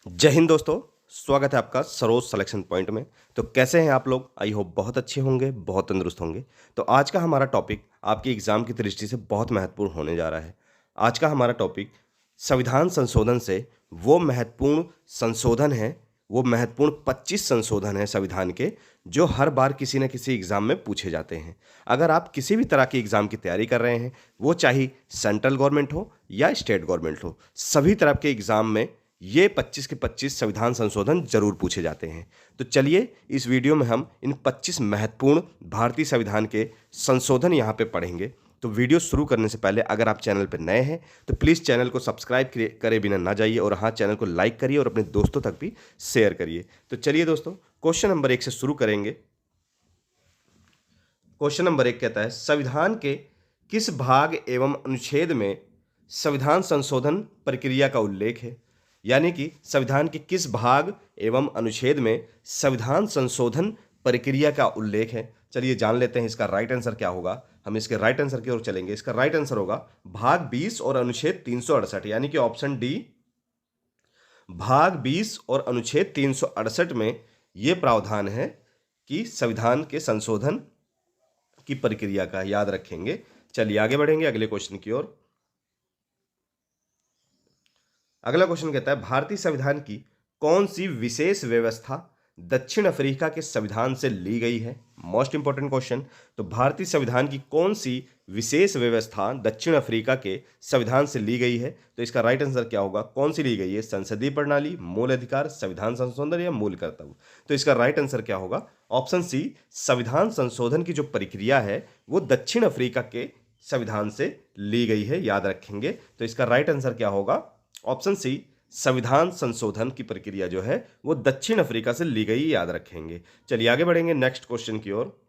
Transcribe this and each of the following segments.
जय हिंद दोस्तों। स्वागत है आपका सरोज सिलेक्शन पॉइंट में। तो कैसे हैं आप लोग? आई होप बहुत अच्छे होंगे, बहुत तंदुरुस्त होंगे। तो आज का हमारा टॉपिक आपकी एग्जाम की दृष्टि से बहुत महत्वपूर्ण होने जा रहा है। आज का हमारा टॉपिक संविधान संशोधन से वो महत्वपूर्ण संशोधन है, वो महत्वपूर्ण 25 संशोधन है संविधान के, जो हर बार किसी न किसी एग्जाम में पूछे जाते हैं। अगर आप किसी भी तरह की एग्जाम की तैयारी कर रहे हैं, वो चाहे सेंट्रल गवर्नमेंट हो या स्टेट गवर्नमेंट हो, सभी तरह के एग्जाम में ये 25 के 25 संविधान संशोधन जरूर पूछे जाते हैं। तो चलिए इस वीडियो में हम इन 25 महत्वपूर्ण भारतीय संविधान के संशोधन यहाँ पे पढ़ेंगे। तो वीडियो शुरू करने से पहले अगर आप चैनल पर नए हैं तो प्लीज़ चैनल को सब्सक्राइब करे बिना ना जाइए, और हाँ, चैनल को लाइक करिए और अपने दोस्तों तक भी शेयर करिए। तो चलिए दोस्तों, क्वेश्चन नंबर 1 से शुरू करेंगे। क्वेश्चन नंबर 1 कहता है, संविधान के किस भाग एवं अनुच्छेद में संविधान संशोधन प्रक्रिया का उल्लेख है? यानी कि संविधान के किस भाग एवं अनुच्छेद में संविधान संशोधन प्रक्रिया का उल्लेख है? चलिए जान लेते हैं इसका राइट आंसर क्या होगा। हम इसके राइट आंसर की ओर चलेंगे। इसका राइट आंसर होगा भाग 20 और अनुच्छेद 368, यानी कि ऑप्शन डी। भाग 20 और अनुच्छेद 368 में यह प्रावधान है कि संविधान के संशोधन की प्रक्रिया का, याद रखेंगे। चलिए आगे बढ़ेंगे अगले क्वेश्चन की ओर। अगला क्वेश्चन कहता है, भारतीय संविधान की कौन सी विशेष व्यवस्था दक्षिण अफ्रीका के संविधान से ली गई है? Most important question. तो भारतीय संविधान की कौन सी विशेष व्यवस्था दक्षिण अफ्रीका के संविधान से ली गई है? तो इसका राइट आंसर क्या होगा? कौन सी ली गई है? संसदीय प्रणाली, मूल अधिकार, संविधान संशोधन या मूल कर्तव्य? तो इसका राइट आंसर क्या होगा? ऑप्शन सी, संविधान संशोधन की जो प्रक्रिया है वो दक्षिण अफ्रीका के संविधान से ली गई है, याद रखेंगे। तो इसका राइट आंसर क्या होगा? ऑप्शन सी, संविधान संशोधन की प्रक्रिया जो है वो दक्षिण अफ्रीका से ली गई, याद रखेंगे। चलिए आगे बढ़ेंगे नेक्स्ट क्वेश्चन की ओर।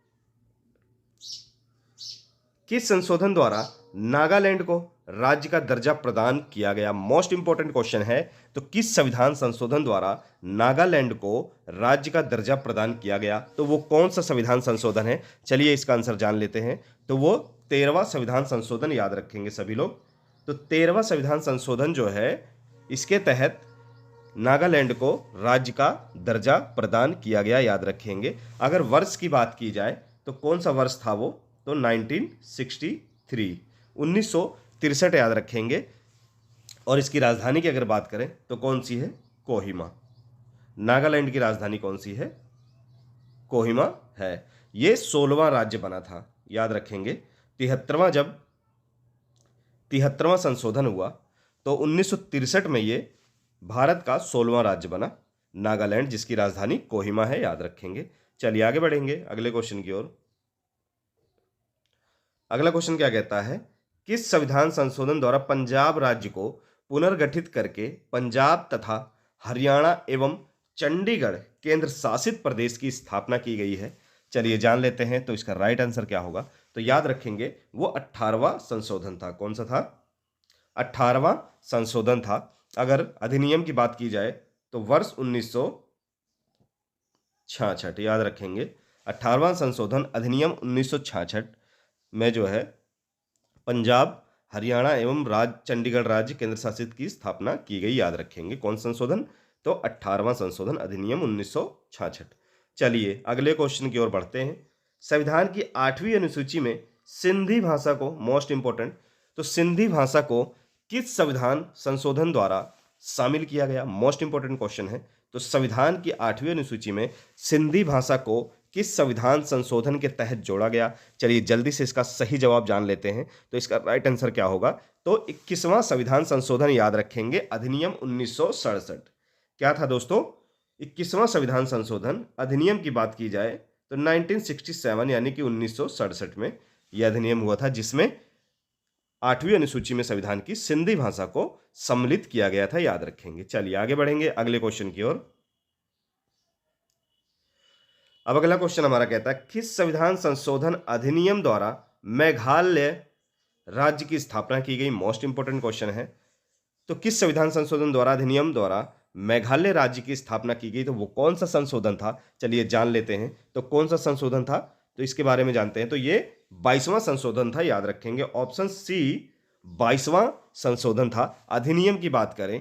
किस संशोधन द्वारा नागालैंड को राज्य का दर्जा प्रदान किया गया? मोस्ट इंपॉर्टेंट क्वेश्चन है। तो किस संविधान संशोधन द्वारा नागालैंड को राज्य का दर्जा प्रदान किया गया? तो वो कौन सा संविधान संशोधन है? चलिए इसका आंसर जान लेते हैं। तो वो 13वां संविधान संशोधन, याद रखेंगे सभी लोग। तो 13वां संविधान संशोधन जो है, इसके तहत नागालैंड को राज्य का दर्जा प्रदान किया गया, याद रखेंगे। अगर वर्ष की बात की जाए तो कौन सा वर्ष था वो? तो 1963, 1963, याद रखेंगे। और इसकी राजधानी की अगर बात करें तो कौन सी है? कोहिमा। नागालैंड की राजधानी कौन सी है? कोहिमा है। ये 16वां राज्य बना था, याद रखेंगे। 73वां संशोधन हुआ तो 1963 में ये भारत का 16वां राज्य बना नागालैंड, जिसकी राजधानी कोहिमा है, याद रखेंगे। चलिए आगे बढ़ेंगे अगले क्वेश्चन की ओर। अगला क्वेश्चन क्या कहता है, किस संविधान संशोधन द्वारा पंजाब राज्य को पुनर्गठित करके पंजाब तथा हरियाणा एवं चंडीगढ़ केंद्र शासित प्रदेश की स्थापना की गई है? चलिए जान लेते हैं। तो इसका राइट आंसर क्या होगा? तो याद रखेंगे वो 18वां संशोधन था। कौन सा था? 18वां संशोधन था। अगर अधिनियम की बात की जाए तो वर्ष 1966, याद रखेंगे। 18वां संशोधन अधिनियम 1966 में जो है पंजाब, हरियाणा एवं चंडीगढ़ राज्य केंद्र शासित की स्थापना की गई, याद रखेंगे। कौन संशोधन? तो 18वां संशोधन अधिनियम 1966। चलिए अगले क्वेश्चन की ओर बढ़ते हैं। संविधान की 8वीं अनुसूची में सिंधी भाषा को, मोस्ट इंपोर्टेंट, तो सिंधी भाषा को किस संविधान संशोधन द्वारा शामिल किया गया? मोस्ट इंपोर्टेंट क्वेश्चन है। तो संविधान की 8वीं अनुसूची में सिंधी भाषा को किस संविधान संशोधन के तहत जोड़ा गया? चलिए जल्दी से इसका सही जवाब जान लेते हैं। तो इसका राइट आंसर क्या होगा? तो 21वां संविधान संशोधन, याद रखेंगे, अधिनियम 1967। क्या था दोस्तों? 21वां संविधान संशोधन अधिनियम की बात की जाए तो 1967 यानी कि 1967 में यह अधिनियम हुआ था, जिसमें 8वीं अनुसूची में संविधान की सिंधी भाषा को सम्मिलित किया गया था, याद रखेंगे। चलिए आगे बढ़ेंगे अगले क्वेश्चन की ओर। अब अगला क्वेश्चन हमारा कहता है, किस संविधान संशोधन अधिनियम द्वारा मेघालय राज्य की स्थापना की गई? मोस्ट इंपोर्टेंट क्वेश्चन है। तो किस संविधान संशोधन द्वारा, अधिनियम द्वारा मेघालय राज्य की स्थापना की गई? तो वो कौन सा संशोधन था? चलिए जान लेते हैं। तो कौन सा संशोधन था? तो इसके बारे में जानते हैं। तो ये 22वां संशोधन था, याद रखेंगे। ऑप्शन सी 22वां संशोधन था। अधिनियम की बात करें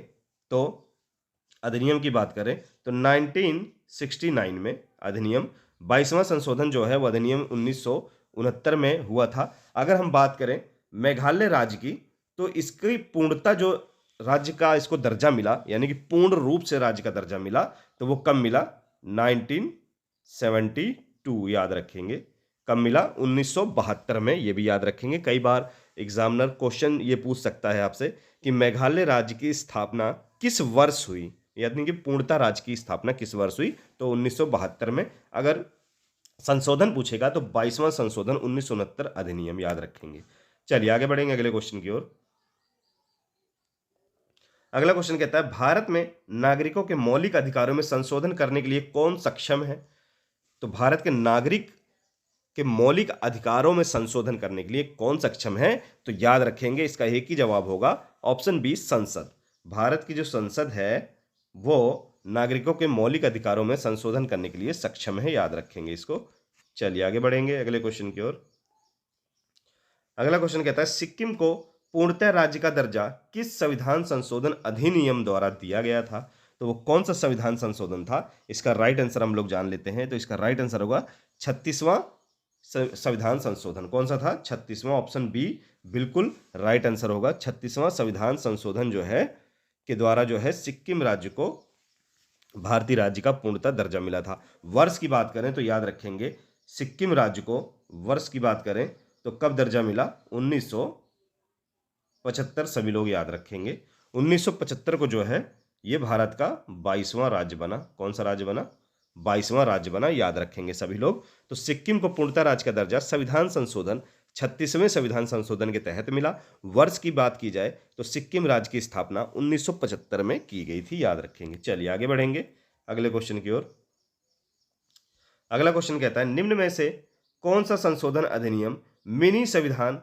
तो अधिनियम की बात करें तो 1969 में अधिनियम 22वां संशोधन जो है वो अधिनियम 1969 में हुआ था। अगर हम बात करें मेघालय राज्य की, तो इसकी पूर्णता जो राज्य का इसको दर्जा मिला, यानी कि पूर्ण रूप से राज्य का दर्जा मिला, तो वो कब मिला? 1972, याद रखेंगे। कब मिला? 1972 में। ये भी याद रखेंगे, कई बार एग्जामिनर क्वेश्चन ये पूछ सकता है आपसे कि मेघालय राज्य की स्थापना किस वर्ष हुई, यानी कि पूर्णता राज्य की स्थापना किस वर्ष हुई, तो 1972 में। अगर संशोधन पूछेगा तो 22वां संशोधन 1969 अधिनियम, याद रखेंगे। चलिए आगे बढ़ेंगे अगले क्वेश्चन की ओर। अगला क्वेश्चन कहता है भारत में नागरिकों के मौलिक अधिकारों में संशोधन करने के लिए कौन सक्षम है? तो भारत के नागरिक के मौलिक अधिकारों में संशोधन करने के लिए कौन सक्षम है? तो याद रखेंगे इसका एक ही जवाब होगा, ऑप्शन बी, संसद। भारत की जो संसद है वो नागरिकों के मौलिक अधिकारों में संशोधन करने के लिए सक्षम है, याद रखेंगे इसको। चलिए आगे बढ़ेंगे अगले क्वेश्चन की ओर। अगला क्वेश्चन कहता है सिक्किम को पूर्णतः राज्य का दर्जा किस संविधान संशोधन अधिनियम द्वारा दिया गया था? तो वो कौन सा संविधान संशोधन था? इसका राइट आंसर हम लोग जान लेते हैं। तो इसका राइट आंसर होगा 36वां संविधान संशोधन। कौन सा था? 36वां, ऑप्शन बी बिल्कुल राइट आंसर होगा। 36वां संविधान संशोधन जो है के द्वारा जो है सिक्किम राज्य को भारतीय राज्य का पूर्णतः दर्जा मिला था। वर्ष की बात करें तो याद रखेंगे सिक्किम राज्य को, वर्ष की बात करें तो कब दर्जा मिला? 1975, सभी लोग याद रखेंगे। 1975 को जो है ये भारत का 22वां राज्य बना। कौन सा राज्य बना? 22वां राज्य बना, याद रखेंगे सभी लोग। तो सिक्किम को पूर्णतः राज्य का दर्जा संविधान संशोधन 36वें संविधान संशोधन के तहत मिला। वर्ष की बात की जाए तो सिक्किम राज्य की स्थापना 1975 में की गई थी, याद रखेंगे। चलिए आगे बढ़ेंगे अगले क्वेश्चन की ओर। अगला क्वेश्चन कहता है निम्न में से कौन सा संशोधन अधिनियम मिनी संविधान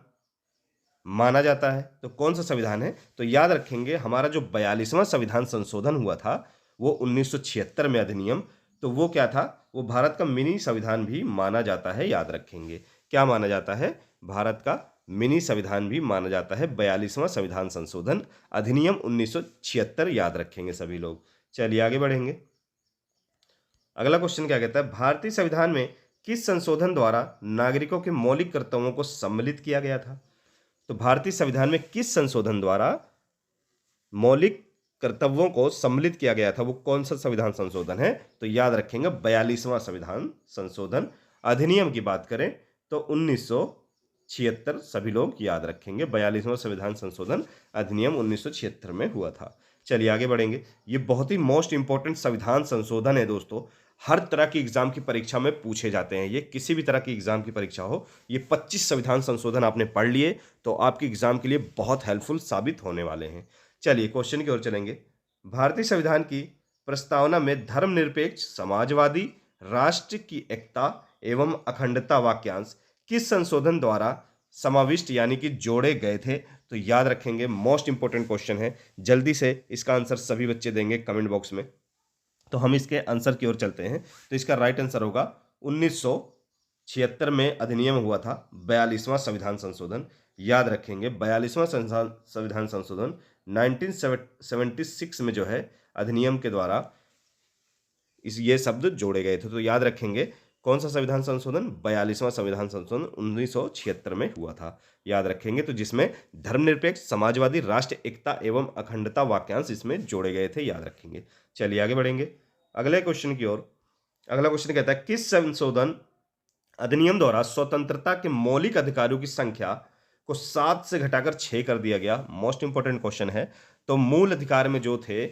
माना जाता है? तो कौन सा संविधान है? तो याद रखेंगे हमारा जो 42वां संविधान संशोधन हुआ था वो 1976 में अधिनियम, तो वो क्या था? वो भारत का मिनी संविधान भी माना जाता है, याद रखेंगे। क्या माना जाता है? भारत का मिनी संविधान भी माना जाता है 42वां संविधान संशोधन अधिनियम 1976, याद रखेंगे सभी लोग। चलिए आगे बढ़ेंगे। अगला क्वेश्चन क्या कहता है भारतीय संविधान में किस संशोधन द्वारा नागरिकों के मौलिक कर्तव्यों को सम्मिलित किया गया था? तो भारतीय संविधान में किस संशोधन द्वारा मौलिक कर्तव्यों को सम्मिलित किया गया था? वो कौन सा संविधान संशोधन है? तो याद रखेंगे 42वां संविधान संशोधन अधिनियम की बात करें तो 1976, सभी लोग याद रखेंगे। 42वां संविधान संशोधन अधिनियम 1976 में हुआ था। चलिए आगे बढ़ेंगे। ये बहुत ही मोस्ट इंपॉर्टेंट संविधान संशोधन है दोस्तों, हर तरह की एग्जाम की परीक्षा में पूछे जाते हैं। ये किसी भी तरह की एग्जाम की परीक्षा हो, ये 25 संविधान संशोधन आपने पढ़ लिए तो आपकी एग्जाम के लिए बहुत हेल्पफुल साबित होने वाले हैं। चलिए क्वेश्चन की ओर चलेंगे। भारतीय संविधान की प्रस्तावना में धर्मनिरपेक्ष, समाजवादी, राष्ट्र की एकता एवं अखंडता वाक्यांश किस संशोधन द्वारा समाविष्ट यानी कि जोड़े गए थे? तो याद रखेंगे मोस्ट इंपॉर्टेंट क्वेश्चन है, जल्दी से इसका आंसर सभी बच्चे देंगे कमेंट बॉक्स में। तो हम इसके आंसर की ओर चलते हैं। तो इसका राइट आंसर होगा 1976 में अधिनियम हुआ था 42वां संविधान संशोधन, याद रखेंगे। 42वां संविधान संशोधन 1976 में जो है अधिनियम के द्वारा ये शब्द जोड़े गए थे। तो याद रखेंगे कौन सा संविधान संशोधन? 42वां संविधान संशोधन 1976 में हुआ था, याद रखेंगे। तो जिसमें धर्मनिरपेक्ष, समाजवादी, राष्ट्र एकता एवं अखंडता वाक्यांश इसमें जोड़े गए थे, याद रखेंगे। चलिए आगे बढ़ेंगे अगले क्वेश्चन की ओर। अगला क्वेश्चन कहता है किस संशोधन अधिनियम द्वारा स्वतंत्रता के मौलिक अधिकारों की संख्या को 7 से घटाकर 6 कर दिया गया? मोस्ट इंपॉर्टेंट क्वेश्चन है। तो मूल अधिकार में जो थे,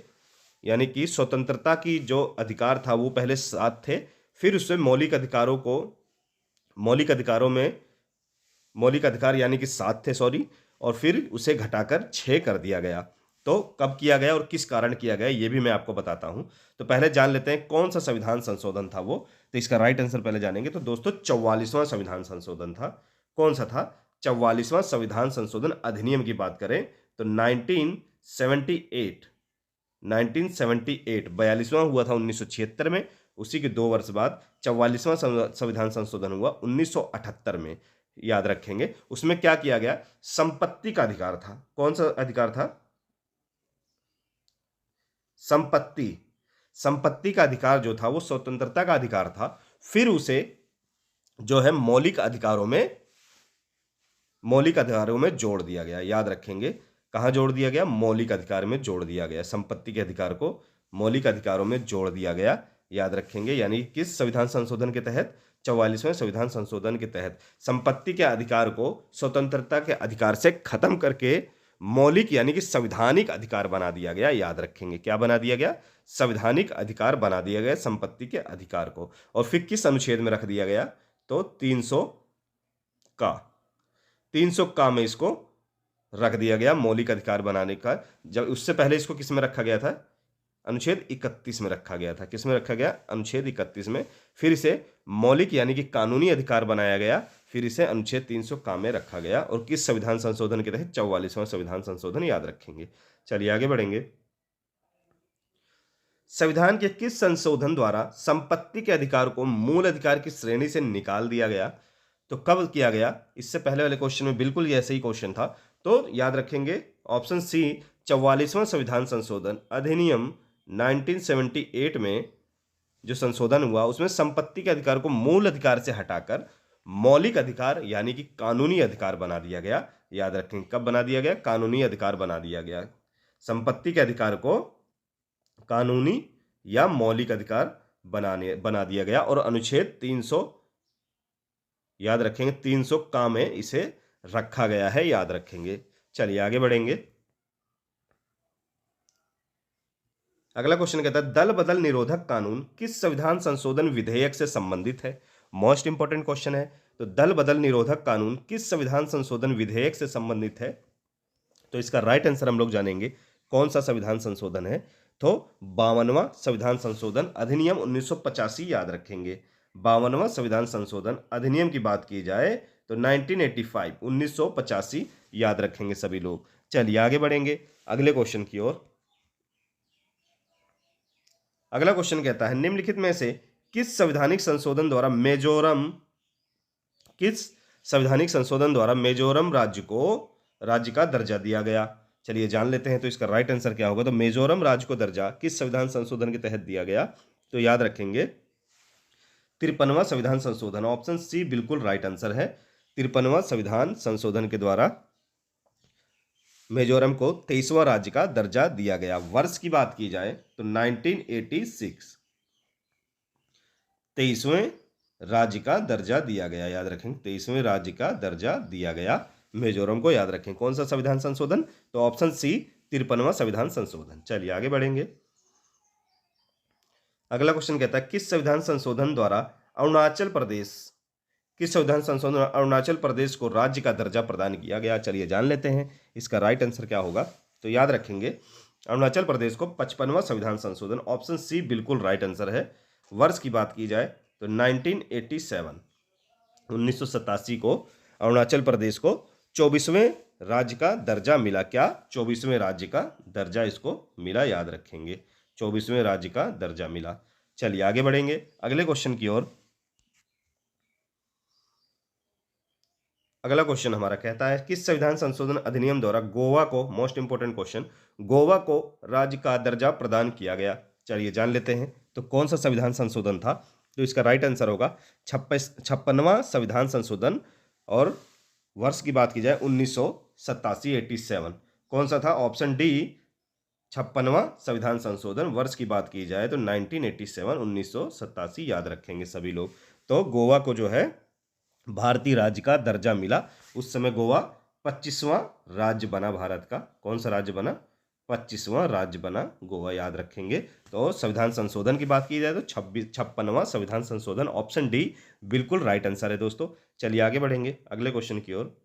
यानी कि स्वतंत्रता की जो अधिकार था वो पहले 7 थे, फिर उससे मौलिक अधिकार यानी कि 7 थे, सॉरी, और फिर उसे घटाकर 6 कर दिया गया। तो कब किया गया और किस कारण किया गया ये भी मैं आपको बताता हूं। तो पहले जान लेते हैं कौन सा संविधान संशोधन था वो। तो इसका राइट आंसर पहले जानेंगे। तो दोस्तों 44वां संविधान संशोधन था। कौन सा था? 44वां संविधान संशोधन अधिनियम की बात करें तो 1978 42वां हुआ था 1976 में, उसी के 2 वर्ष बाद 44वां संविधान संशोधन हुआ 1978 में, याद रखेंगे। उसमें क्या किया गया? संपत्ति का अधिकार था। कौन सा अधिकार था? संपत्ति, संपत्ति का अधिकार जो था वो स्वतंत्रता का अधिकार था, फिर उसे जो है मौलिक अधिकारों में जोड़ दिया गया। याद रखेंगे, कहाँ जोड़ दिया गया? मौलिक अधिकार में जोड़ दिया गया। संपत्ति के अधिकार को मौलिक अधिकारों में जोड़ दिया गया, याद रखेंगे। यानी किस संविधान संशोधन के तहत? 44वें संविधान संशोधन के तहत संपत्ति के अधिकार को स्वतंत्रता के अधिकार से खत्म करके मौलिक यानी कि संवैधानिक अधिकार बना दिया गया। याद रखेंगे, क्या बना दिया गया? संवैधानिक अधिकार बना दिया गया संपत्ति के अधिकार को। और फिर किस अनुच्छेद में रख दिया गया? तो 300 का में इसको रख दिया गया, मौलिक अधिकार बनाने का। जब उससे पहले इसको किस में रखा गया था? अनुच्छेद 31 में रखा गया था। किस में रखा गया? अनुच्छेद 31 में। फिर इसे मौलिक यानी कि कानूनी अधिकार बनाया गया, फिर इसे अनुच्छेद 300 का में रखा गया। और किस संविधान संशोधन के तहत? 44वां संविधान संशोधन, याद रखेंगे। चलिए आगे बढ़ेंगे। संविधान के किस संशोधन द्वारा संपत्ति के अधिकार को मूल अधिकार की श्रेणी से निकाल दिया गया? तो कब किया गया? इससे पहले वाले क्वेश्चन में बिल्कुल ऐसे ही क्वेश्चन था, तो याद रखेंगे ऑप्शन सी, 44वां संविधान संशोधन अधिनियम 1978 में जो संशोधन हुआ उसमें संपत्ति के अधिकार को मूल अधिकार से हटाकर मौलिक अधिकार यानी कि कानूनी अधिकार बना दिया गया। याद रखेंगे, कब बना दिया गया? कानूनी अधिकार बना दिया गया। संपत्ति के अधिकार को कानूनी या मौलिक अधिकार बना दिया गया। और अनुच्छेद 300, याद रखेंगे, 300 का में इसे रखा गया है, याद रखेंगे। चलिए आगे बढ़ेंगे। अगला क्वेश्चन कहता है दल बदल निरोधक कानून किस संविधान संशोधन विधेयक से संबंधित है? मोस्ट इंपोर्टेंट क्वेश्चन है। तो दल बदल निरोधक कानून किस संविधान संशोधन विधेयक से संबंधित है? तो इसका राइट आंसर हम लोग जानेंगे कौन सा संविधान संशोधन है। तो 52वां संविधान संशोधन अधिनियम 1985, याद रखेंगे। 52वां संविधान संशोधन अधिनियम की बात की जाए तो 1985, 1985, याद रखेंगे सभी लोग। चलिए आगे बढ़ेंगे अगले क्वेश्चन की ओर। अगला क्वेश्चन कहता है निम्नलिखित में से किस संवैधानिक संशोधन द्वारा मिजोरम राज्य का दर्जा दिया गया? चलिए जान लेते हैं। तो इसका राइट आंसर क्या होगा? तो मिजोरम राज्य को दर्जा किस संविधान संशोधन के तहत दिया गया? तो याद रखेंगे 53वां संविधान संशोधन, ऑप्शन सी बिल्कुल राइट आंसर है। 53वां संविधान संशोधन के द्वारा मिजोरम को 23वां राज्य का दर्जा दिया गया। वर्ष की बात की जाए तो 1986, 23वें राज्य का दर्जा दिया गया। याद रखेंगे, 23वें राज्य का दर्जा दिया गया मिजोरम को। याद रखें कौन सा संविधान संशोधन? तो ऑप्शन सी 53वां संविधान संशोधन। चलिए आगे बढ़ेंगे। अगला क्वेश्चन कहता है किस संविधान संशोधन द्वारा अरुणाचल प्रदेश को राज्य का दर्जा प्रदान किया गया? चलिए जान लेते हैं इसका राइट आंसर क्या होगा। तो याद रखेंगे अरुणाचल प्रदेश को 55वां संविधान संशोधन, ऑप्शन सी बिल्कुल राइट आंसर है। वर्ष की बात की जाए तो 1987, 1987 को अरुणाचल प्रदेश को 24वें राज्य का दर्जा मिला। क्या? 24वें राज्य का दर्जा इसको मिला, याद रखेंगे। 24वें राज्य का दर्जा मिला। चलिए आगे बढ़ेंगे अगले क्वेश्चन की ओर। अगला क्वेश्चन हमारा कहता है किस संविधान संशोधन अधिनियम द्वारा गोवा को, मोस्ट इंपोर्टेंट क्वेश्चन, गोवा को राज्य का दर्जा प्रदान किया गया? चलिए जान लेते हैं तो कौन सा संविधान संशोधन था? तो इसका राइट आंसर होगा 56वां संविधान संशोधन। और वर्ष की बात की जाए 1987, 87। कौन सा था? ऑप्शन डी 56वां संविधान संशोधन। वर्ष की बात की जाए तो 1987, 1987, याद रखेंगे सभी लोग। तो गोवा को जो है भारतीय राज्य का दर्जा मिला। उस समय गोवा 25वां राज्य बना भारत का। कौन सा राज्य बना? 25वां राज्य बना गोवा, याद रखेंगे। तो संविधान संशोधन की बात की जाए तो 56वां संविधान संशोधन, ऑप्शन डी बिल्कुल राइट आंसर है दोस्तों। चलिए आगे बढ़ेंगे अगले क्वेश्चन की ओर।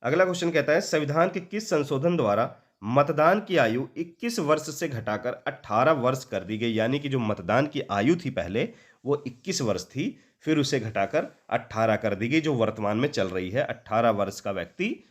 अगला क्वेश्चन कहता है संविधान के किस संशोधन द्वारा मतदान की आयु 21 वर्ष से घटाकर 18 वर्ष कर दी गई? यानी कि जो मतदान की आयु थी पहले वो 21 वर्ष थी, फिर उसे घटाकर 18 कर दी गई, जो वर्तमान में चल रही है। 18 वर्ष का व्यक्ति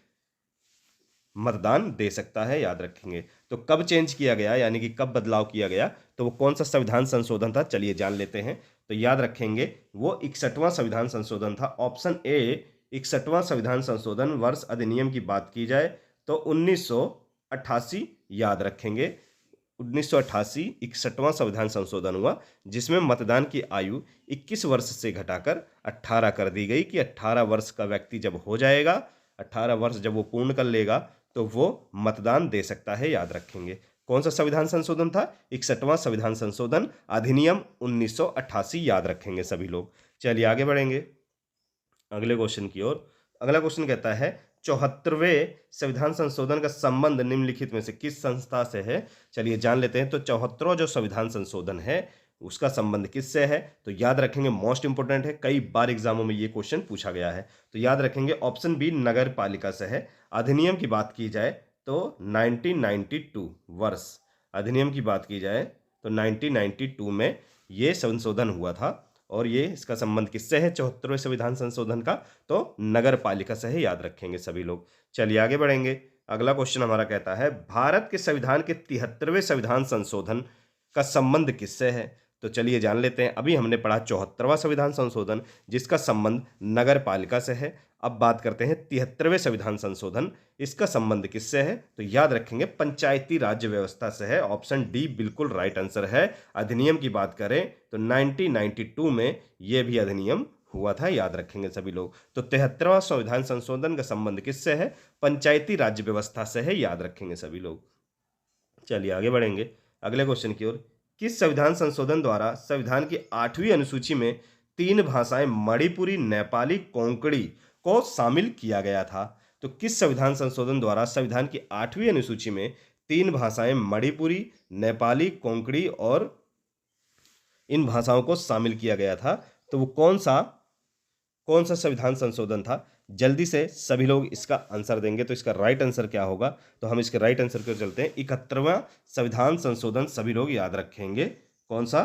मतदान दे सकता है, याद रखेंगे। तो कब चेंज किया गया, यानी कि कब बदलाव किया गया, तो वो कौन सा संविधान संशोधन था? चलिए जान लेते हैं। तो याद रखेंगे वो 61वां संविधान संशोधन था। ऑप्शन ए 61वां संविधान संशोधन। वर्ष अधिनियम की बात की जाए तो 1988, याद रखेंगे। 1988 61वां संविधान संशोधन हुआ, जिसमें मतदान की आयु 21 वर्ष से घटाकर 18 कर दी गई कि 18 वर्ष का व्यक्ति जब हो जाएगा, 18 वर्ष जब वो पूर्ण कर लेगा तो वो मतदान दे सकता है, याद रखेंगे। कौन सा संविधान संशोधन था? 61वां संविधान संशोधन अधिनियम 1988, याद रखेंगे सभी लोग। चलिए आगे बढ़ेंगे अगले क्वेश्चन की ओर। अगला क्वेश्चन कहता है 74वें संविधान संशोधन का संबंध निम्नलिखित में से किस संस्था से है? चलिए जान लेते हैं। तो 74वां जो संविधान संशोधन है उसका संबंध किससे है? तो याद रखेंगे, मोस्ट इंपोर्टेंट है, कई बार एग्जामों में ये क्वेश्चन पूछा गया है। तो याद रखेंगे ऑप्शन बी नगर पालिका से है। अधिनियम की बात की जाए तो 1992 वर्ष, अधिनियम की बात की जाए तो 1992 में ये संशोधन हुआ था और ये इसका संबंध किससे है 74वें संविधान संशोधन का? तो नगर पालिका से है, याद रखेंगे सभी लोग। चलिए आगे बढ़ेंगे। अगला क्वेश्चन हमारा कहता है भारत के संविधान के 73वें संविधान संशोधन का संबंध किससे है? तो चलिए जान लेते हैं। अभी हमने पढ़ा 74वां संविधान संशोधन जिसका संबंध नगर पालिका से है। अब बात करते हैं 73वें संविधान संशोधन, इसका संबंध किससे है? तो याद रखेंगे पंचायती राज्य व्यवस्था से है। ऑप्शन डी बिल्कुल राइट आंसर है। अधिनियम की बात करें तो 1992 में यह भी अधिनियम हुआ था, याद रखेंगे सभी लोग। तो 73वां संविधान संशोधन का संबंध किससे है? पंचायती राज्य व्यवस्था से है, याद रखेंगे सभी लोग। चलिए आगे बढ़ेंगे अगले क्वेश्चन की ओर। किस संविधान संशोधन द्वारा संविधान की 8वीं अनुसूची में 3 भाषाएं मणिपुरी, नेपाली, कोंकणी को शामिल किया गया था? तो किस संविधान संशोधन द्वारा संविधान की 8वीं अनुसूची में 3 भाषाएं मणिपुरी, नेपाली, कोंकणी और इन भाषाओं को शामिल किया गया था? तो वो कौन सा संविधान संशोधन था? जल्दी से सभी लोग इसका आंसर देंगे तो इसका राइट आंसर क्या होगा? तो हम इसके राइट आंसर की ओर चलते हैं। 71वां संविधान संशोधन सभी लोग याद रखेंगे। कौन सा?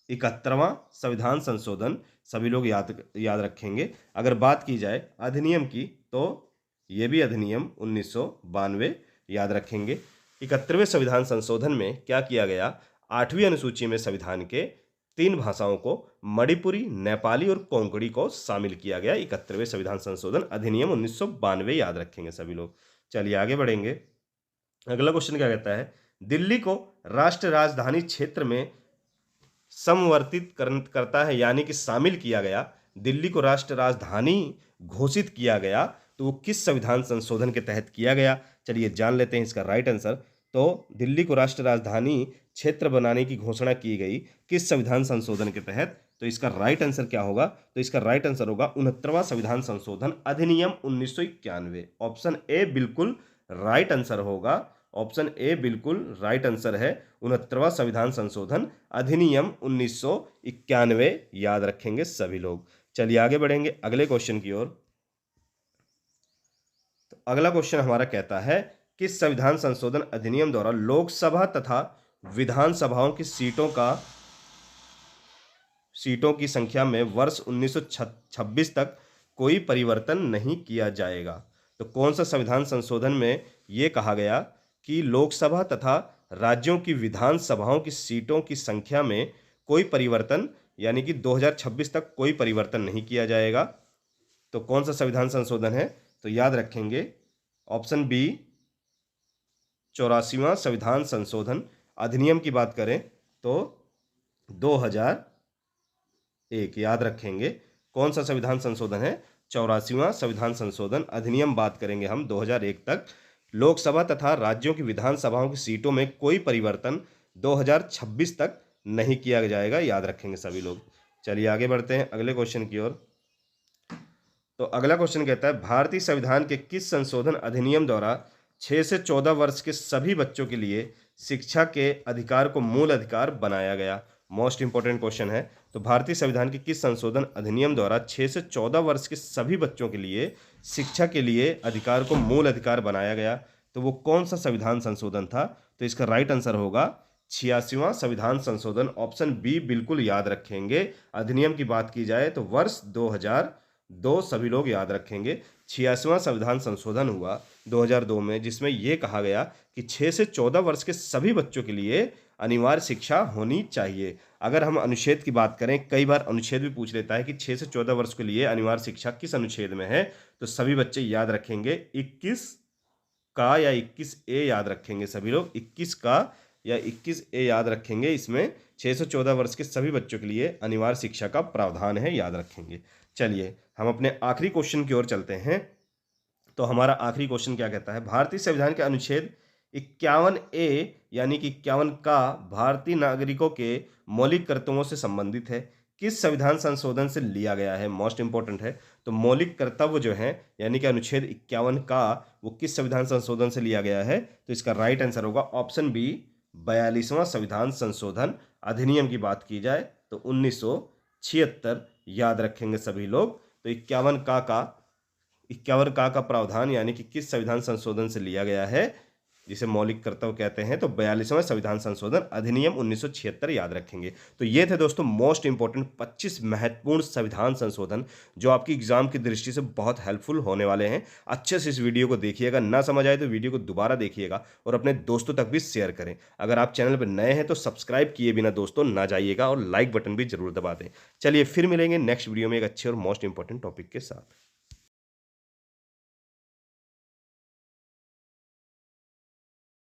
71वां संविधान संशोधन सभी लोग याद रखेंगे। अगर बात की जाए अधिनियम की तो ये भी अधिनियम 1992 याद रखेंगे। 71वें संविधान संशोधन में क्या किया गया? 8वीं अनुसूची में संविधान के 3 भाषाओं को मणिपुरी, नेपाली और कोंकणी को शामिल किया गया। 71वें संविधान संशोधन अधिनियम 1992 याद रखेंगे सभी लोग। चलिए आगे बढ़ेंगे। अगला क्वेश्चन क्या कहता है? दिल्ली को राष्ट्र राजधानी क्षेत्र में समवर्तित करता है, यानी कि शामिल किया गया। दिल्ली को राष्ट्र राजधानी घोषित किया गया तो वो किस संविधान संशोधन के तहत किया गया? चलिए जान लेते हैं इसका राइट आंसर। तो दिल्ली को राष्ट्र राजधानी क्षेत्र बनाने की घोषणा की गई किस संविधान संशोधन के तहत? तो इसका राइट आंसर क्या होगा? तो इसका राइट आंसर होगा 69वां संविधान संशोधन अधिनियम 1991। ऑप्शन ए बिल्कुल राइट आंसर होगा। ऑप्शन ए बिल्कुल राइट आंसर है। 69वां संविधान संशोधन अधिनियम 1991 याद रखेंगे सभी लोग। चलिए आगे बढ़ेंगे अगले क्वेश्चन की ओर। तो अगला क्वेश्चन हमारा कहता है किस संविधान संशोधन अधिनियम द्वारा लोकसभा तथा विधानसभाओं की सीटों की संख्या में वर्ष 1926 तक कोई परिवर्तन नहीं किया जाएगा? तो कौन सा संविधान संशोधन में यह कहा गया कि लोकसभा तथा राज्यों की विधानसभाओं की सीटों की संख्या में कोई परिवर्तन, यानी कि 2026 तक कोई परिवर्तन नहीं किया जाएगा? तो कौन सा संविधान संशोधन है? तो याद रखेंगे ऑप्शन बी 84वां संविधान संशोधन अधिनियम की बात करें तो 2001 याद रखेंगे। कौन सा संविधान संशोधन है? 84वां संविधान संशोधन अधिनियम बात करेंगे हम 2001 तक। लोकसभा तथा राज्यों की विधानसभाओं की सीटों में कोई परिवर्तन 2026 तक नहीं किया जाएगा, याद रखेंगे सभी लोग। चलिए आगे बढ़ते हैं अगले क्वेश्चन की ओर। तो अगला क्वेश्चन कहता है भारतीय संविधान के किस संशोधन अधिनियम द्वारा 6 से 14 वर्ष के सभी बच्चों के लिए शिक्षा के अधिकार को मूल अधिकार बनाया गया? मोस्ट इंपोर्टेंट क्वेश्चन है। तो भारतीय संविधान के किस संशोधन अधिनियम द्वारा 6 से 14 वर्ष के सभी बच्चों के लिए शिक्षा के लिए अधिकार को मूल अधिकार बनाया गया? तो वो कौन सा संविधान संशोधन था? तो इसका राइट आंसर होगा 86वां संविधान संशोधन। ऑप्शन बी बिल्कुल याद रखेंगे। अधिनियम की बात की जाए तो वर्ष 2002 सभी लोग याद रखेंगे। 86वां संविधान संशोधन हुआ 2002 में, जिसमें यह कहा गया कि 6 से 14 वर्ष के सभी बच्चों के लिए अनिवार्य शिक्षा होनी चाहिए। अगर हम अनुच्छेद की बात करें, कई बार अनुच्छेद भी पूछ लेता है कि 6 से 14 वर्ष के लिए अनिवार्य शिक्षा किस अनुच्छेद में है? तो सभी बच्चे याद रखेंगे 21 का या 21A याद रखेंगे सभी लोग। 21 का या 21A याद रखेंगे। इसमें 6 से 14 वर्ष के सभी बच्चों के लिए अनिवार्य शिक्षा का प्रावधान है, याद रखेंगे। चलिए हम अपने आखिरी क्वेश्चन की ओर चलते हैं। तो हमारा आखिरी क्वेश्चन क्या कहता है, भारतीय संविधान के अनुच्छेद 51A यानी कि 51 का भारतीय नागरिकों के मौलिक कर्तव्यों से संबंधित है, किस संविधान संशोधन से लिया गया है? मोस्ट इंपॉर्टेंट है। तो मौलिक कर्तव्य जो है यानी कि अनुच्छेद 51 का वो किस संविधान संशोधन से लिया गया है? तो इसका राइट आंसर होगा ऑप्शन बी, 42वां संविधान संशोधन अधिनियम की बात की जाए तो 1976 याद रखेंगे सभी लोग। तो 51 का प्रावधान यानी कि किस संविधान संशोधन से लिया गया है, जिसे मौलिक कर्तव्य कहते हैं, तो 42वां संविधान संशोधन अधिनियम 1976 याद रखेंगे। तो ये थे दोस्तों मोस्ट इंपॉर्टेंट 25 महत्वपूर्ण संविधान संशोधन जो आपकी एग्जाम की दृष्टि से बहुत हेल्पफुल होने वाले हैं। अच्छे से इस वीडियो को देखिएगा, ना समझ आए तो वीडियो को दोबारा देखिएगा और अपने दोस्तों तक भी शेयर करें। अगर आप चैनल पर नए हैं तो सब्सक्राइब किए बिना दोस्तों ना जाइएगा और लाइक बटन भी जरूर दबा दें। चलिए फिर मिलेंगे नेक्स्ट वीडियो में एक अच्छे और मोस्ट इंपॉर्टेंट टॉपिक के साथ।